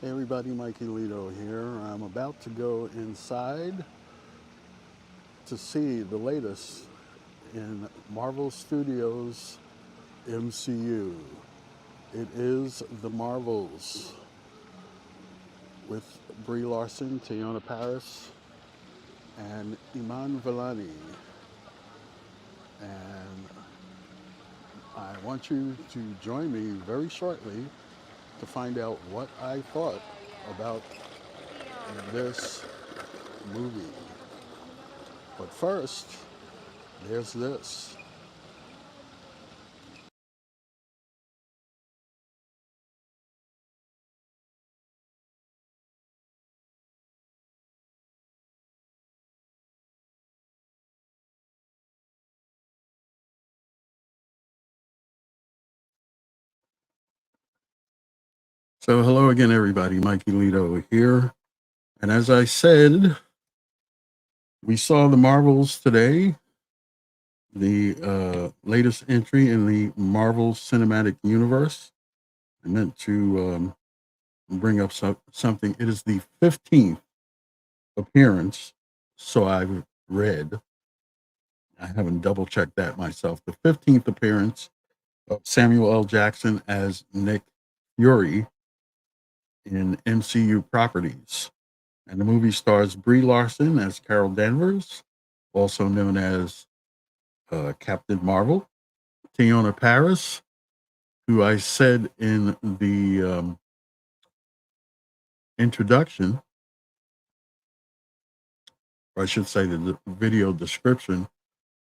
Hey everybody, Mikeylito here. I'm about to go inside to see the latest in Marvel Studios MCU. It is The Marvels with Brie Larson, Teyonah Parris, and Iman Vellani. And I want you to join me very shortly to find out what I thought about this movie. But first, there's this. So, hello again, everybody. Mikeylito here. And as I said, we saw the Marvels today, the latest entry in the Marvel Cinematic Universe. I meant to bring up something. It is the 15th appearance, so I've read. I haven't double checked that myself. The 15th appearance of Samuel L. Jackson as Nick Fury in MCU properties. And the movie stars Brie Larson as Carol Danvers, also known as Captain Marvel. Teyonah Parris, who I said in the introduction, or I should say the video description,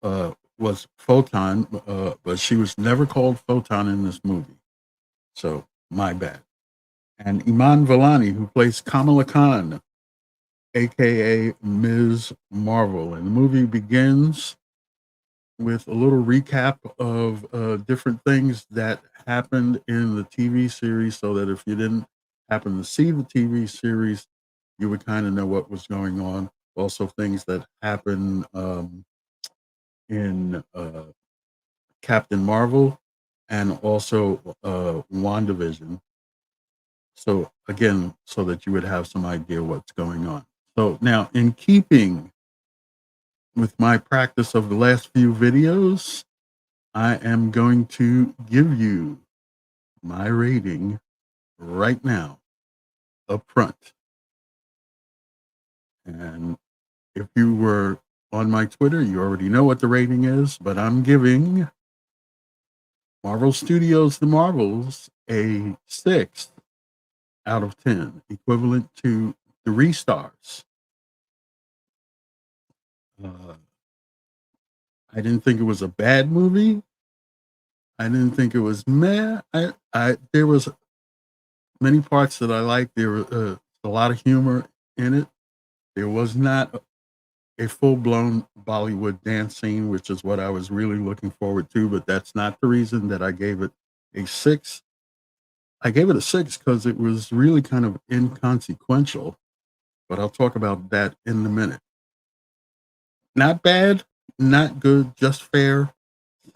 was Photon, but she was never called Photon in this movie. So, my bad. And Iman Vellani, who plays Kamala Khan, aka Ms. Marvel. And the movie begins with a little recap of different things that happened in the TV series so that if you didn't happen to see the TV series, you would kind of know what was going on. Also, things that happened in Captain Marvel and also WandaVision. So, again, so that you would have some idea what's going on. So, now in keeping with my practice of the last few videos, I am going to give you my rating right now up front. And if you were on my Twitter, you already know what the rating is, but I'm giving Marvel Studios The Marvels a 6 out of 10, equivalent to 3 stars. Uh, I didn't think it was a bad movie. I didn't think it was meh. There was many parts that I liked. There was a lot of humor in it. There was not a full-blown Bollywood dance scene, which is what I was really looking forward to, but that's not the reason that I gave it a 6. I gave it a 6 because it was really kind of inconsequential, but I'll talk about that in a minute. Not bad, not good, just fair,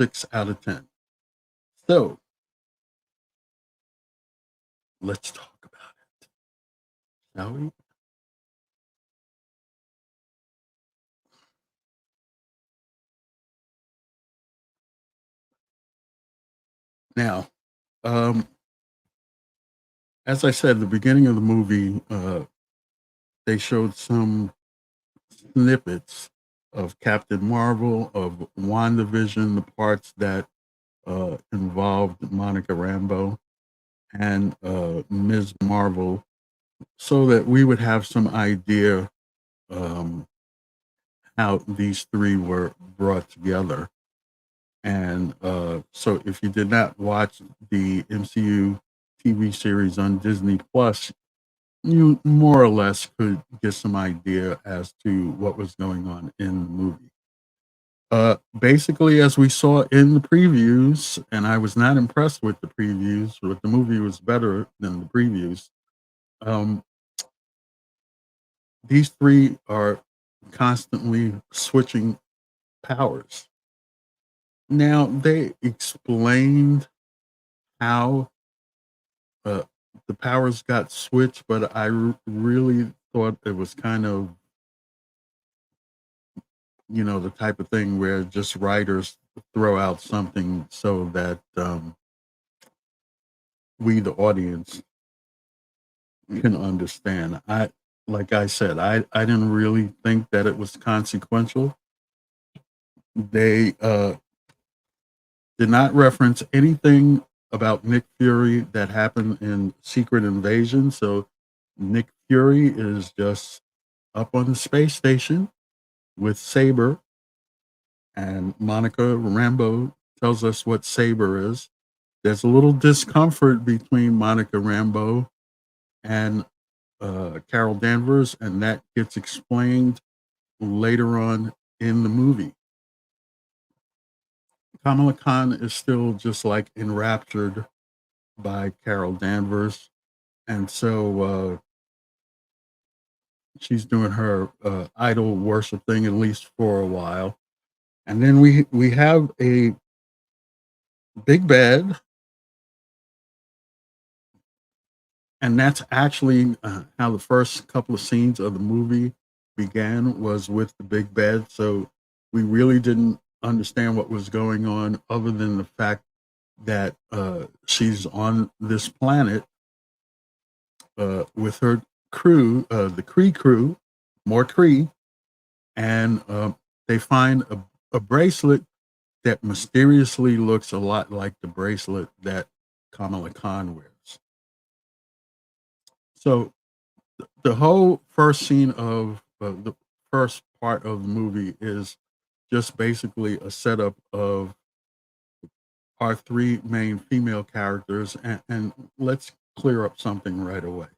6 out of 10. So, let's talk about it, shall we? Now, um, as I said, the beginning of the movie, they showed some snippets of Captain Marvel, of WandaVision, the parts that involved Monica Rambeau and Ms. Marvel, so that we would have some idea um, how these three were brought together. And so, if you did not watch the MCU TV series on Disney Plus, you more or less could get some idea as to what was going on in the movie. Basically, as we saw in the previews, and I was not impressed with the previews, but the movie was better than the previews. Um, these three are constantly switching powers. Now, they explained how uh, the powers got switched, but really thought it was kind of, the type of thing where just writers throw out something so that we, the audience, can understand. Like I said, I didn't really think that it was consequential. They did not reference anything about Nick Fury that happened in Secret Invasion. So Nick Fury is just up on the space station with Saber, and Monica Rambeau tells us what Saber is. There's a little discomfort between Monica Rambeau and Carol Danvers, and that gets explained later on in the movie. Kamala Khan is still just like enraptured by Carol Danvers, and so she's doing her idol worship thing at least for a while, and then we have a big bad, and that's actually how the first couple of scenes of the movie began, was with the big bad. So we really didn't understand what was going on, other than the fact that she's on this planet with her crew, the Kree crew, more Kree, and they find a bracelet that mysteriously looks a lot like the bracelet that Kamala Khan wears. So the whole first scene of the first part of the movie is just basically a setup of our three main female characters, and let's clear up something right away.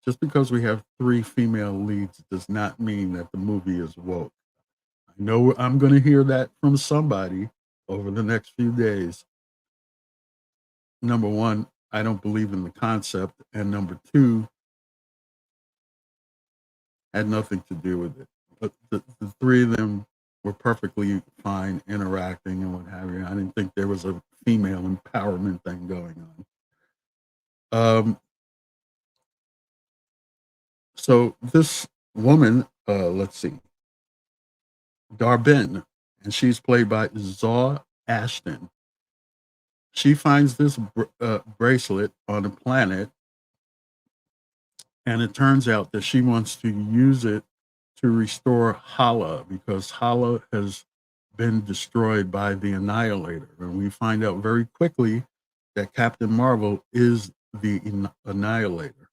Just because we have three female leads does not mean that the movie is woke. I know I'm going to hear that from somebody over the next few days. Number one, I don't believe in the concept, and number two, had nothing to do with it. But the three of them were perfectly fine interacting and what have you. I didn't think there was a female empowerment thing going on. So this woman, let's see, Darbin, and she's played by Zaw Ashton. She finds this bracelet on a planet, and it turns out that she wants to use it to restore Hala, because Hala has been destroyed by the Annihilator. And we find out very quickly that Captain Marvel is the Annihilator.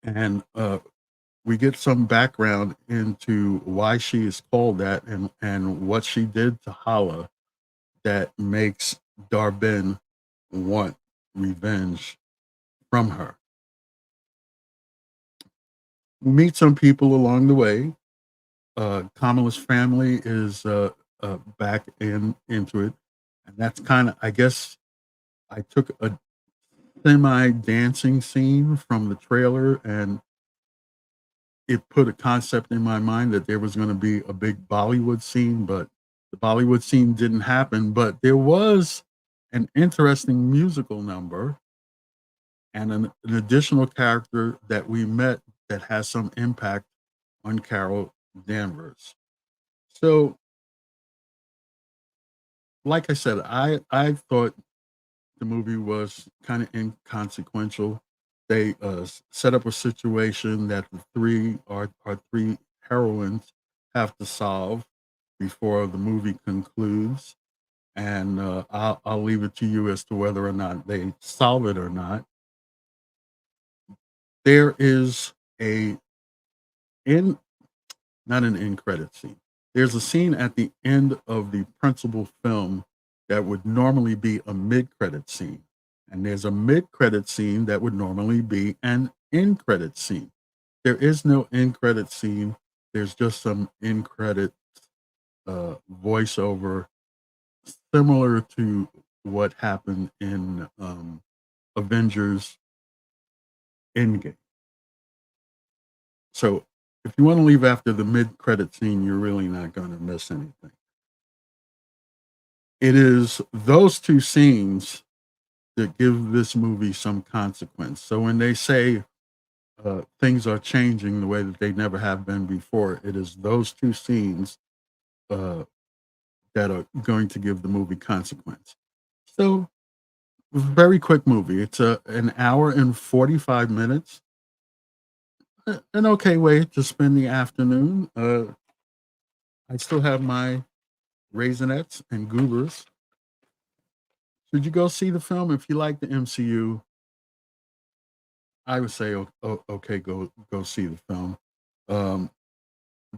And we get some background into why she is called that, and what she did to Hala that makes Darbin want revenge from her. We meet some people along the way. Kamala's family is back into it, and that's kind of, I guess, I took a semi dancing scene from the trailer, and it put a concept in my mind that there was going to be a big Bollywood scene, but the Bollywood scene didn't happen. But there was an interesting musical number and an additional character that we met that has some impact on Carol Danvers. So, like I said, I thought the movie was kind of inconsequential. They set up a situation that the our three heroines have to solve before the movie concludes, and I'll leave it to you as to whether or not they solve it or not. There is a in not an end credit scene. There's a scene at the end of the principal film that would normally be a mid credit scene. And there's a mid credit scene that would normally be an end credit scene. There is no end credit scene. There's just some end credit voiceover, similar to what happened in Avengers Endgame. So if you want to leave after the mid credit scene, you're really not going to miss anything. It is those two scenes to give this movie some consequence. So when they say things are changing the way that they never have been before, it is those two scenes uh, that are going to give the movie consequence. So, very quick movie. It's an hour and 45 minutes. An okay way to spend the afternoon. I still have my Raisinets and Goobers. Should you go see the film? If you like the MCU, I would say, okay, go see the film. Um,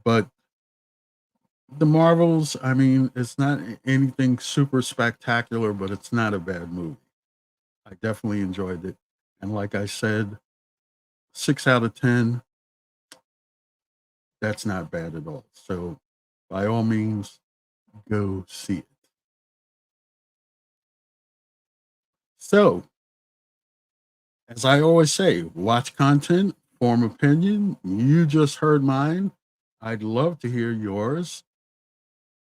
but the Marvels, I mean, it's not anything super spectacular, but it's not a bad movie. I definitely enjoyed it. And like I said, 6 out of 10, that's not bad at all. So by all means, go see it. So, as I always say, watch content, form opinion. You just heard mine. I'd love to hear yours.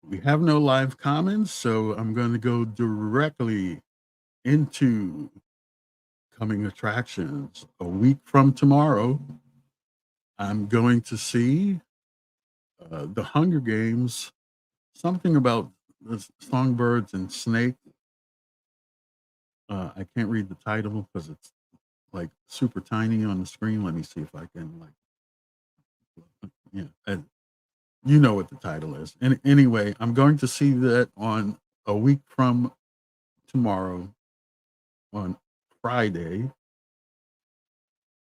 We have no live comments, so I'm going to go directly into coming attractions. A week from tomorrow, I'm going to see the Hunger Games, something about the songbirds and snake. I can't read the title because it's like super tiny on the screen. Let me see if I can yeah, and you know what the title is. And anyway, I'm going to see that on a week from tomorrow on Friday,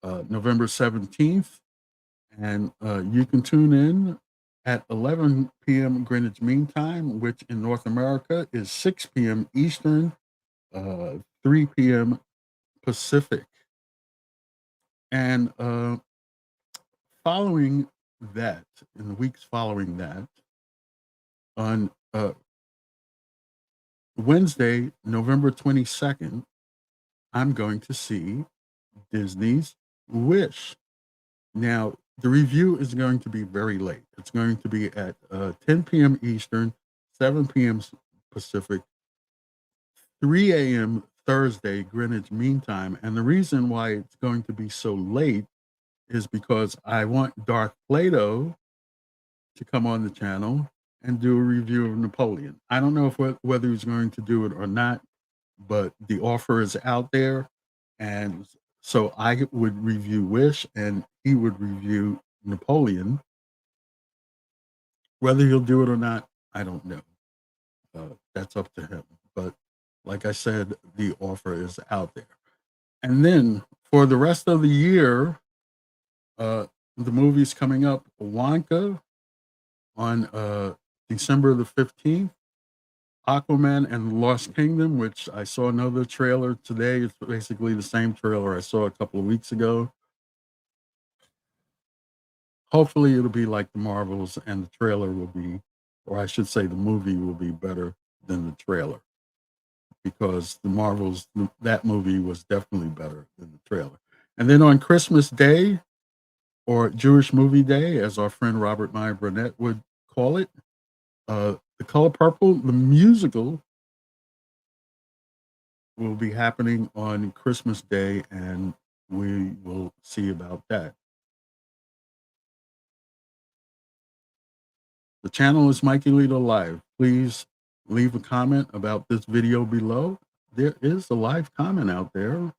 November 17th. And you can tune in at 11 p.m. Greenwich Mean Time, which in North America is 6 p.m. Eastern, 3 p.m. Pacific. And following that, in the weeks following that, on Wednesday, November 22nd, I'm going to see Disney's Wish. Now, the review is going to be very late. It's going to be at 10 p.m. Eastern, 7 p.m. Pacific, 3 a.m. Thursday, Greenwich Mean Time. And the reason why it's going to be so late is because I want Darth Plato to come on the channel and do a review of Napoleon. I don't know whether he's going to do it or not, but the offer is out there. And so I would review Wish and he would review Napoleon. Whether he'll do it or not, I don't know. That's up to him. But like I said, the offer is out there. And then for the rest of the year, the movie's coming up Wonka on December the 15th. Aquaman and the Lost Kingdom, which I saw another trailer today. It's basically the same trailer I saw a couple of weeks ago. Hopefully, it'll be like the Marvels, and the trailer will be, or I should say, the movie will be better than the trailer because the Marvels, that movie was definitely better than the trailer. And then on Christmas Day, or Jewish Movie Day, as our friend Robert Meyer Burnett would call it, The Color Purple, the musical, will be happening on Christmas Day, and we will see about that. The channel is Mikeylito Live. Please leave a comment about this video below. There is a live comment out there.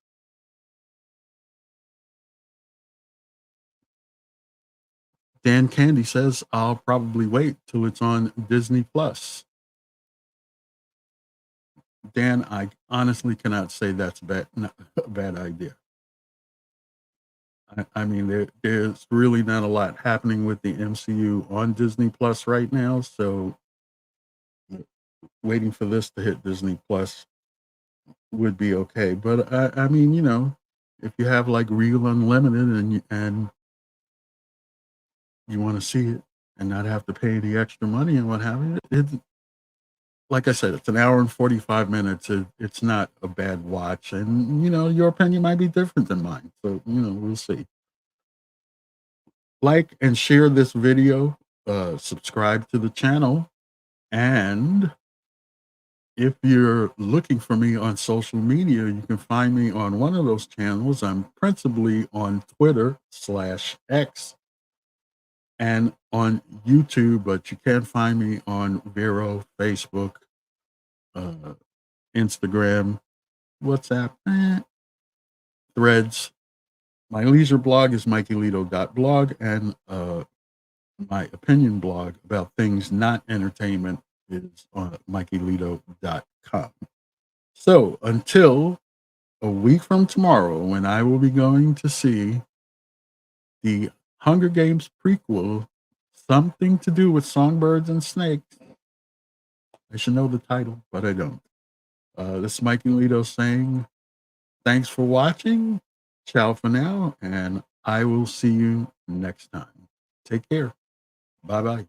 Dan Candy says, I'll probably wait till it's on Disney Plus. Dan, I honestly cannot say that's a bad idea. I mean, there's really not a lot happening with the MCU on Disney Plus right now, so waiting for this to hit Disney Plus would be okay. But I mean, if you have like Real Unlimited and you want to see it and not have to pay any extra money and what have you, it like I said, it's an hour and 45 minutes. It's not a bad watch, and your opinion might be different than mine. So we'll see. Like and share this video. Subscribe to the channel, and if you're looking for me on social media, you can find me on one of those channels. I'm principally on Twitter/X and on YouTube, but you can find me on Vero, Facebook, uh, Instagram, WhatsApp, Threads. My leisure blog is Mikeylito.blog, and my opinion blog about things not entertainment is on Mikeylito.com. So until a week from tomorrow, when I will be going to see the Hunger Games prequel, something to do with songbirds and snakes. I should know the title, but I don't. This is Mikeylito saying thanks for watching. Ciao for now, and I will see you next time. Take care. Bye bye.